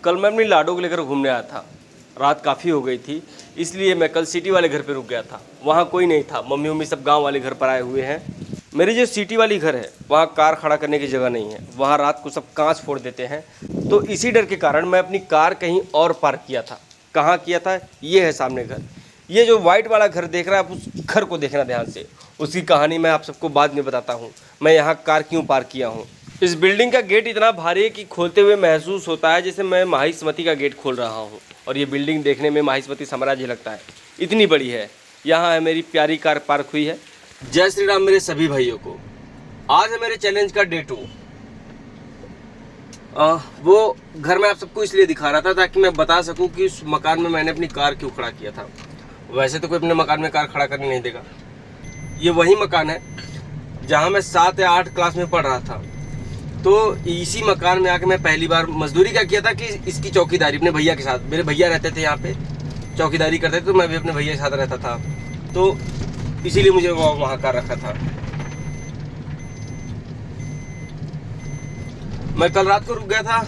कल मैं अपनी लाडो को लेकर घूमने आया था। रात काफ़ी हो गई थी, इसलिए मैं कल सिटी वाले घर पे रुक गया था। वहाँ कोई नहीं था, मम्मी उम्मी सब गांव वाले घर पर आए हुए हैं। मेरी जो सिटी वाली घर है वहाँ कार खड़ा करने की जगह नहीं है, वहाँ रात को सब कांच फोड़ देते हैं। तो इसी डर के कारण मैं अपनी कार कहीं और पार्क किया था। कहाँ किया था? ये है सामने घर। ये जो वाइट वाला घर देख रहा है, आप उस घर को देखना ध्यान से। उसकी कहानी मैं आप सबको बाद में बताता हूँ, मैं यहाँ कार क्यों पार्क किया हूँ। इस बिल्डिंग का गेट इतना भारी है कि खोलते हुए महसूस होता है जैसे मैं माहिष्मती का गेट खोल रहा हूँ। और ये बिल्डिंग देखने में माहिष्मती साम्राज्य लगता है, इतनी बड़ी है। यहाँ है मेरी प्यारी कार पार्क हुई है। जय श्री राम मेरे सभी भाइयों को। आज है मेरे चैलेंज का डे 2। वो घर में आप सबको इसलिए दिखा रहा था ताकि मैं बता सकूं कि उस मकान में मैंने अपनी कार क्यों खड़ा किया था। वैसे तो कोई अपने मकान में कार खड़ा करने नहीं देगा। ये वही मकान है जहाँ मैं 7 या 8 क्लास में पढ़ रहा था। तो इसी मकान में आके मैं पहली बार मजदूरी क्या किया था कि इसकी चौकीदारी अपने भैया के साथ, मेरे भैया रहते थे यहाँ पे, चौकीदारी करते थे, तो मैं भी अपने भैया के साथ रहता था। तो इसीलिए मुझे वहाँ कार रखा था। मैं कल रात को रुक गया था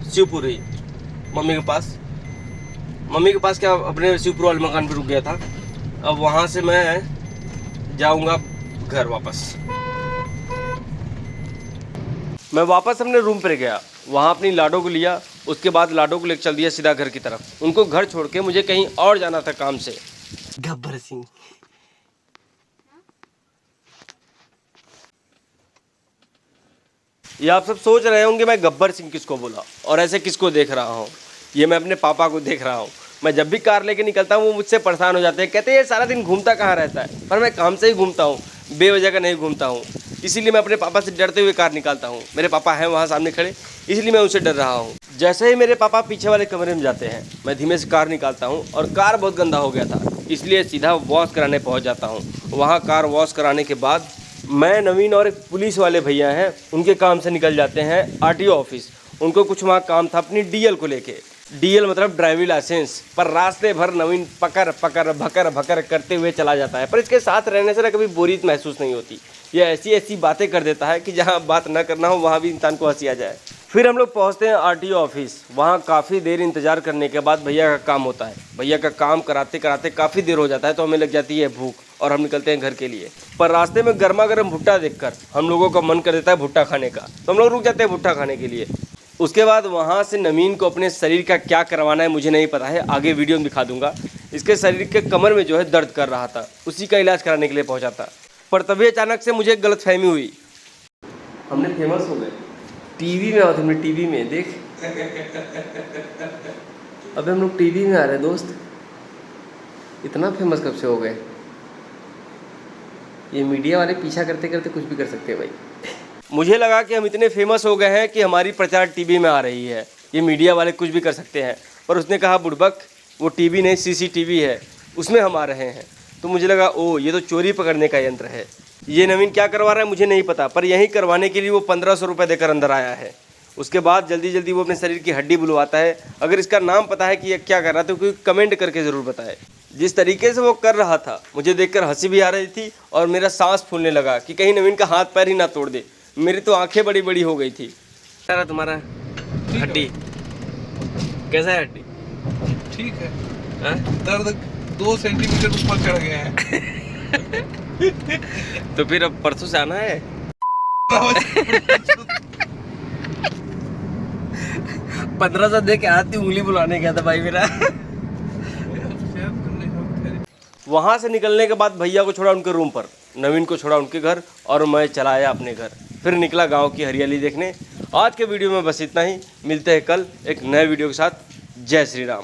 शिवपुरी मम्मी के पास क्या, अपने शिवपुर वाले मकान पे रुक गया था। अब वहाँ से मैं जाऊँगा घर वापस। मैं वापस अपने रूम पर गया, वहाँ अपनी लाडो को लिया। उसके बाद लाडो को लेकर चल दिया सीधा घर की तरफ। उनको घर छोड़ के मुझे कहीं और जाना था काम से। गब्बर सिंह, ये आप सब सोच रहे होंगे मैं गब्बर सिंह किसको बोला और ऐसे किसको देख रहा हूँ। ये मैं अपने पापा को देख रहा हूँ। मैं जब भी कार लेके निकलता हूँ वो मुझसे परेशान हो जाते हैं, कहते हैं ये सारा दिन घूमता कहाँ रहता है। पर मैं काम से ही घूमता हूँ, बेवजह का नहीं घूमता हूँ। इसीलिए मैं अपने पापा से डरते हुए कार निकालता हूँ। मेरे पापा हैं वहाँ सामने खड़े, इसलिए मैं उनसे डर रहा हूँ। जैसे ही मेरे पापा पीछे वाले कमरे में जाते हैं, मैं धीमे से कार निकालता हूँ और कार बहुत गंदा हो गया था, इसलिए सीधा वॉश कराने पहुँच जाता हूँ। वहाँ कार वॉश कराने के बाद मैं, नवीन और एक पुलिस वाले भैया हैं, उनके काम से निकल जाते हैं आरटीओ ऑफिस। उनको कुछ वहाँ काम था अपनी डीएल को लेके। डीएल मतलब ड्राइविंग लाइसेंस। पर रास्ते भर नवीन पकड़ पकड़ भकर भकर करते हुए चला जाता है। पर इसके साथ रहने से ना कभी बोरियत महसूस नहीं होती। ये ऐसी ऐसी बातें कर देता है कि जहाँ बात ना करना हो वहाँ भी इंसान को हंसी आ जाए। फिर हम लोग पहुँचते हैं आरटीओ ऑफिस। वहाँ काफ़ी देर इंतज़ार करने के बाद भैया का काम होता है। भैया का काम कराते कराते काफ़ी देर हो जाता है, तो हमें लग जाती है भूख और हम निकलते हैं घर के लिए। पर रास्ते में गर्मा गर्म भुट्टा देखकर हम लोगों का मन कर देता है भुट्टा खाने का, तो हम लोग रुक जाते हैं भुट्टा खाने के लिए। उसके बाद वहाँ से नवीन को अपने शरीर का क्या करवाना है मुझे नहीं पता है, आगे वीडियो में दिखा दूंगा। इसके शरीर के कमर में जो है दर्द कर रहा था, उसी का इलाज कराने के लिए पहुँचा था। पर तभी अचानक से मुझे गलतफहमी हुई। हमने फेमस हो गए, टीवी में आओ, तुमने टीवी में देख। अबे हम लोग टीवी में आ रहे हैं दोस्त। इतना फेमस कब से हो गए? ये मीडिया वाले पीछा करते करते कुछ भी कर सकते हैं भाई। मुझे लगा कि हम इतने फेमस हो गए हैं कि हमारी प्रचार टीवी में आ रही है, ये मीडिया वाले कुछ भी कर सकते हैं। पर उसने कहा बुड़बक वो टीवी नहीं सीसीटीवी है, उसमें हम आ रहे हैं। तो मुझे लगा ओ ये तो चोरी पकड़ने का यंत्र है। ये नवीन क्या करवा रहा है मुझे नहीं पता, पर यहीं करवाने के लिए वो 1500 रुपये देकर अंदर आया है। उसके बाद जल्दी जल्दी वो अपने शरीर की हड्डी बुलवाता है। अगर इसका नाम पता है कि ये क्या कर रहा था तो कोई कमेंट करके ज़रूर बताए। जिस तरीके से वो कर रहा था मुझे देखकर हंसी भी आ रही थी और मेरा सांस फूलने लगा कि कहीं नवीन का हाथ पैर ही ना तोड़ दे। मेरी तो आंखें बड़ी बड़ी हो गई थी। सारा तुम्हारा हड्डी कैसा है? हड्डी ठीक है, दर्द 2 सेंटीमीटर ऊपर चढ़ गया है। तो फिर अब परसों से आना है। 1500 दे के हाथ की उंगली बुलाने गया था भाई मेरा। वहाँ से निकलने के बाद भैया को छोड़ा उनके रूम पर, नवीन को छोड़ा उनके घर और मैं चला आया अपने घर। फिर निकला गांव की हरियाली देखने। आज के वीडियो में बस इतना ही। मिलते हैं कल एक नए वीडियो के साथ। जय श्री राम।